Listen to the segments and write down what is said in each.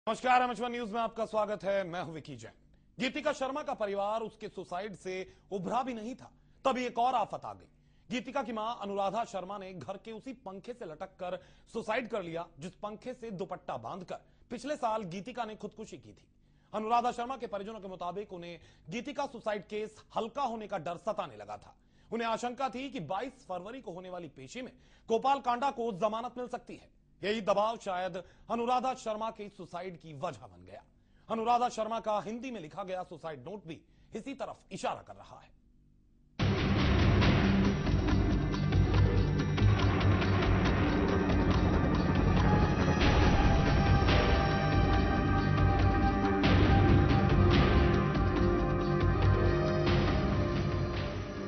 नमस्कार, एमएच1 न्यूज में आपका स्वागत है। मैं हूं विकी जैन। गीतिका शर्मा का परिवार उसके सुसाइड से उभरा भी नहीं था, तभी एक और आफत आ गई। गीतिका की मां अनुराधा शर्मा ने घर के उसी पंखे से लटक कर सुसाइड कर लिया जिस पंखे से दुपट्टा बांधकर पिछले साल गीतिका ने खुदकुशी की थी। अनुराधा शर्मा के परिजनों के मुताबिक उन्हें गीतिका सुसाइड केस हल्का होने का डर सताने लगा था। उन्हें आशंका थी कि 22 फरवरी को होने वाली पेशी में गोपाल कांडा को जमानत मिल सकती है। यही दबाव शायद अनुराधा शर्मा के सुसाइड की वजह बन गया। अनुराधा शर्मा का हिंदी में लिखा गया सुसाइड नोट भी इसी तरफ इशारा कर रहा है।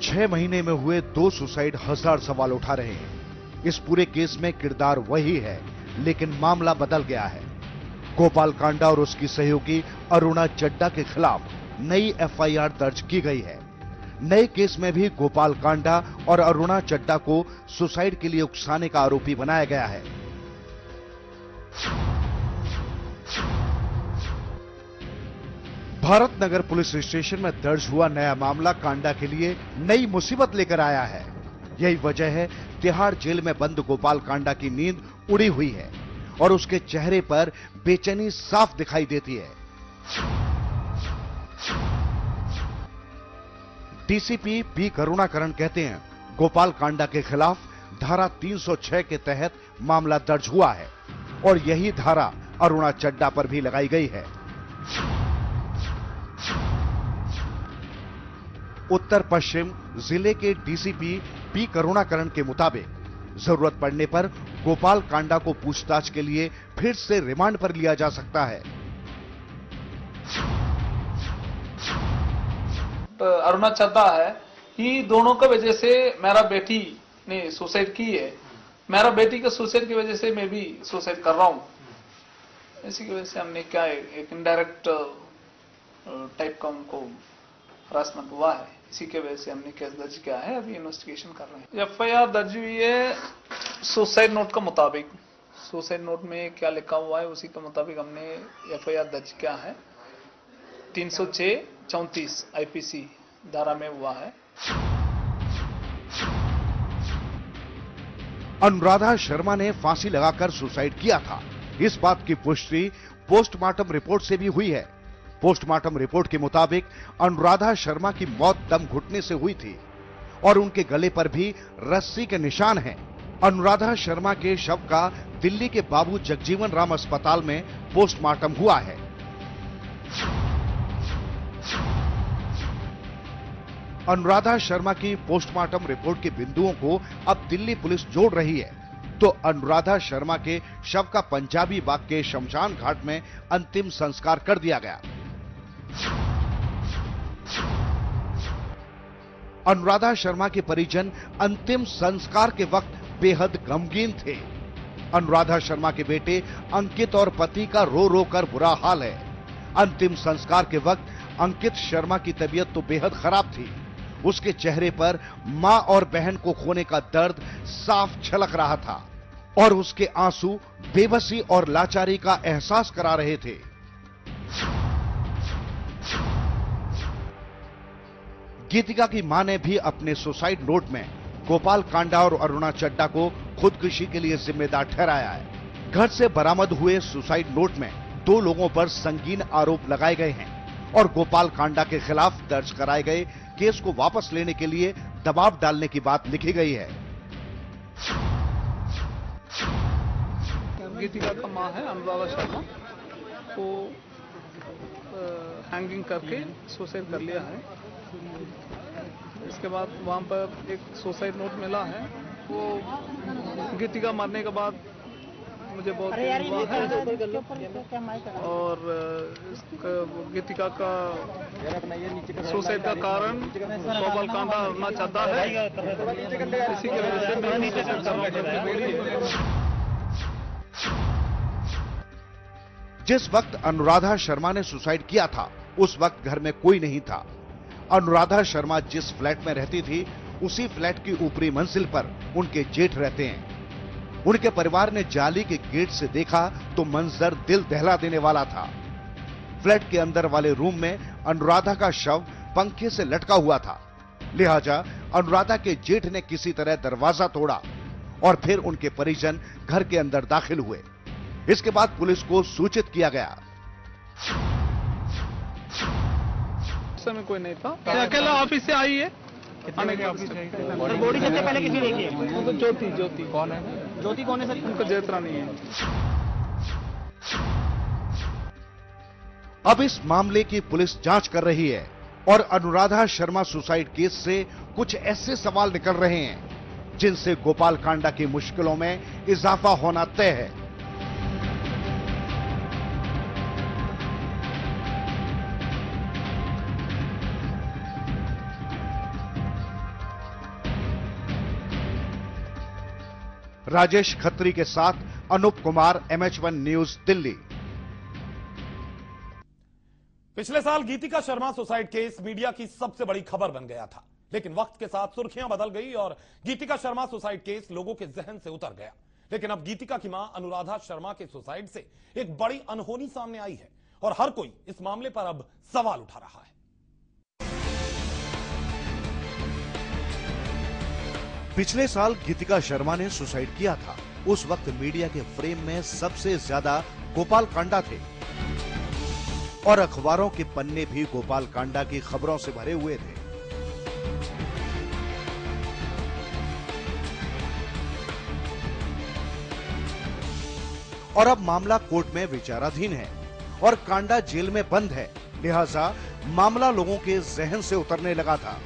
6 महीने में हुए 2 सुसाइड हजार सवाल उठा रहे हैं। इस पूरे केस में किरदार वही है, लेकिन मामला बदल गया है। गोपाल कांडा और उसकी सहयोगी अरुणा चड्डा के खिलाफ नई एफआईआर दर्ज की गई है। नए केस में भी गोपाल कांडा और अरुणा चड्डा को सुसाइड के लिए उकसाने का आरोपी बनाया गया है। भारत नगर पुलिस स्टेशन में दर्ज हुआ नया मामला कांडा के लिए नई मुसीबत लेकर आया है। यही वजह है तिहाड़ जेल में बंद गोपाल कांडा की नींद उड़ी हुई है और उसके चेहरे पर बेचैनी साफ दिखाई देती है। डीसीपी पी करुणाकरण कहते हैं, गोपाल कांडा के खिलाफ धारा 306 के तहत मामला दर्ज हुआ है और यही धारा अरुणा चड्डा पर भी लगाई गई है। उत्तर पश्चिम जिले के डीसीपी पी करुणाकरण के मुताबिक जरूरत पड़ने पर गोपाल कांडा को पूछताछ के लिए फिर से रिमांड पर लिया जा सकता है। अरुणा चड्डा है, ये दोनों का वजह से मेरा बेटी ने सुसाइड की है। मेरा बेटी के सुसाइड की वजह से मैं भी सुसाइड कर रहा हूं। इसी की वजह से हमने क्या है, एक इनडायरेक्ट टाइप का उनको हरासमेंट हुआ है। इसी के वजह से हमने केस दर्ज किया है। अभी इन्वेस्टिगेशन कर रहे हैं। एफआईआर दर्ज हुई है सुसाइड नोट का मुताबिक। सुसाइड नोट में क्या लिखा हुआ है उसी के मुताबिक हमने एफआईआर दर्ज किया है। 306-34 आईपीसी धारा में हुआ है। अनुराधा शर्मा ने फांसी लगाकर सुसाइड किया था। इस बात की पुष्टि पोस्टमार्टम रिपोर्ट से भी हुई है। पोस्टमार्टम रिपोर्ट के मुताबिक अनुराधा शर्मा की मौत दम घुटने से हुई थी और उनके गले पर भी रस्सी के निशान हैं। अनुराधा शर्मा के शव का दिल्ली के बाबू जगजीवन राम अस्पताल में पोस्टमार्टम हुआ है। अनुराधा शर्मा की पोस्टमार्टम रिपोर्ट के बिंदुओं को अब दिल्ली पुलिस जोड़ रही है, तो अनुराधा शर्मा के शव का पंजाबी बाग के शमशान घाट में अंतिम संस्कार कर दिया गया। अनुराधा शर्मा के परिजन अंतिम संस्कार के वक्त बेहद गमगीन थे। अनुराधा शर्मा के बेटे अंकित और पति का रो रो कर बुरा हाल है। अंतिम संस्कार के वक्त अंकित शर्मा की तबीयत तो बेहद खराब थी। उसके चेहरे पर मां और बहन को खोने का दर्द साफ झलक रहा था और उसके आंसू बेबसी और लाचारी का एहसास करा रहे थे। गीतिका की मां ने भी अपने सुसाइड नोट में गोपाल कांडा और अरुणा चड्डा को खुदकुशी के लिए जिम्मेदार ठहराया है। घर से बरामद हुए सुसाइड नोट में 2 लोगों पर संगीन आरोप लगाए गए हैं और गोपाल कांडा के खिलाफ दर्ज कराए गए केस को वापस लेने के लिए दबाव डालने की बात लिखी गई है। गीतिका का मां है अनुराधा शर्मा, वो हैंगिंग करके सुसाइड कर लिया है। इसके बाद वहां पर एक सुसाइड नोट मिला है। वो गीतिका मरने के बाद मुझे बहुत हुआ है और गीतिका का सुसाइड का कारण गोपाल कांडा अरुणा चड्डा है। इसी की वजह से मैं सुसाइड कर रहा हूं। जिस वक्त अनुराधा शर्मा ने सुसाइड किया था उस वक्त घर में कोई नहीं था। अनुराधा शर्मा जिस फ्लैट में रहती थी उसी फ्लैट की ऊपरी मंजिल पर उनके जेठ रहते हैं। उनके परिवार ने जाली के गेट से देखा तो मंजर दिल दहला देने वाला था। फ्लैट के अंदर वाले रूम में अनुराधा का शव पंखे से लटका हुआ था। लिहाजा अनुराधा के जेठ ने किसी तरह दरवाजा तोड़ा और फिर उनके परिजन घर के अंदर दाखिल हुए। इसके बाद पुलिस को सूचित किया गया। उस समय कोई नहीं था, अकेला ऑफिस से आई है। बॉडी सबसे पहले किसी देखी है? तो ज्योति कौन है? ज्योति कौन है सर? उनको जेतरा नहीं है। अब इस मामले की पुलिस जांच कर रही है और अनुराधा शर्मा सुसाइड केस से कुछ ऐसे सवाल निकल रहे हैं जिनसे गोपाल कांडा की मुश्किलों में इजाफा होना तय है। राजेश खत्री के साथ अनूप कुमार, MH1 न्यूज, दिल्ली। पिछले साल गीतिका शर्मा सुसाइड केस मीडिया की सबसे बड़ी खबर बन गया था, लेकिन वक्त के साथ सुर्खियां बदल गई और गीतिका शर्मा सुसाइड केस लोगों के जहन से उतर गया। लेकिन अब गीतिका की मां अनुराधा शर्मा के सुसाइड से एक बड़ी अनहोनी सामने आई है और हर कोई इस मामले पर अब सवाल उठा रहा है। पिछले साल गीतिका शर्मा ने सुसाइड किया था। उस वक्त मीडिया के फ्रेम में सबसे ज्यादा गोपाल कांडा थे और अखबारों के पन्ने भी गोपाल कांडा की खबरों से भरे हुए थे। और अब मामला कोर्ट में विचाराधीन है और कांडा जेल में बंद है। लिहाजा मामला लोगों के जहन से उतरने लगा था।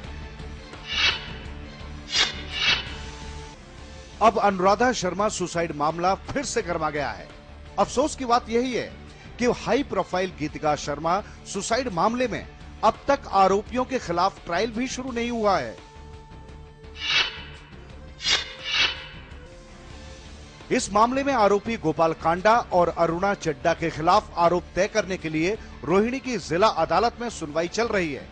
अब अनुराधा शर्मा सुसाइड मामला फिर से गर्मा गया है। अफसोस की बात यही है कि हाई प्रोफाइल गीतिका शर्मा सुसाइड मामले में अब तक आरोपियों के खिलाफ ट्रायल भी शुरू नहीं हुआ है। इस मामले में आरोपी गोपाल कांडा और अरुणा चड्डा के खिलाफ आरोप तय करने के लिए रोहिणी की जिला अदालत में सुनवाई चल रही है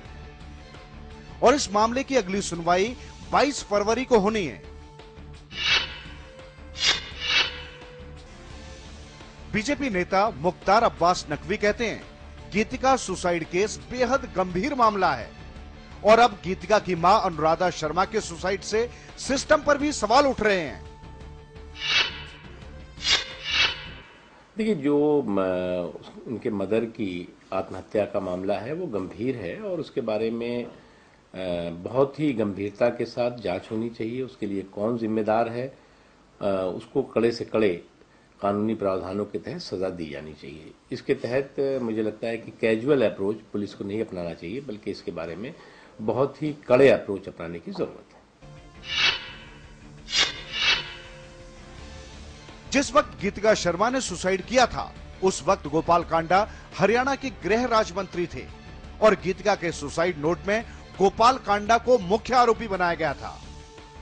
और इस मामले की अगली सुनवाई 22 फरवरी को होनी है। बीजेपी नेता मुख्तार अब्बास नकवी कहते हैं, गीतिका सुसाइड केस बेहद गंभीर मामला है और अब गीतिका की मां अनुराधा शर्मा के सुसाइड से सिस्टम पर भी सवाल उठ रहे हैं। देखिए, जो उनके मदर की आत्महत्या का मामला है वो गंभीर है और उसके बारे में बहुत ही गंभीरता के साथ जांच होनी चाहिए। उसके लिए कौन जिम्मेदार है, उसको कड़े से कड़े कानूनी प्रावधानों के तहत सजा दी जानी चाहिए। इसके तहत मुझे लगता है कि कैजुअल अप्रोच पुलिस को नहीं अपनाना चाहिए, बल्कि इसके बारे में बहुत ही कड़े अप्रोच अपनाने की जरूरत है। जिस वक्त गीतिका शर्मा ने सुसाइड किया था उस वक्त गोपाल कांडा हरियाणा के गृह राज्य मंत्री थे और गीतिका के सुसाइड नोट में गोपाल कांडा को मुख्य आरोपी बनाया गया था।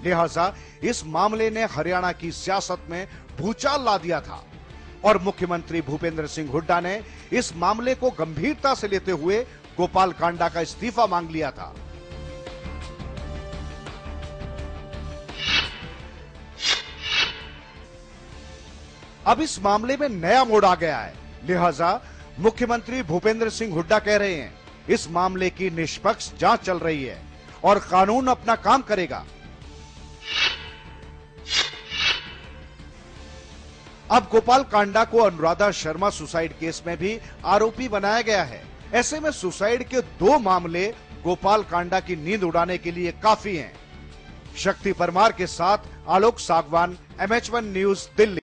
लिहाजा इस मामले ने हरियाणा की सियासत में भूचाल ला दिया था और मुख्यमंत्री भूपेंद्र सिंह हुड्डा ने इस मामले को गंभीरता से लेते हुए गोपाल कांडा का इस्तीफा मांग लिया था। अब इस मामले में नया मोड़ आ गया है। लिहाजा मुख्यमंत्री भूपेंद्र सिंह हुड्डा कह रहे हैं, इस मामले की निष्पक्ष जांच चल रही है और कानून अपना काम करेगा। अब गोपाल कांडा को अनुराधा शर्मा सुसाइड केस में भी आरोपी बनाया गया है। ऐसे में सुसाइड के 2 मामले गोपाल कांडा की नींद उड़ाने के लिए काफी हैं। शक्ति परमार के साथ आलोक सागवान, MH1 न्यूज, दिल्ली।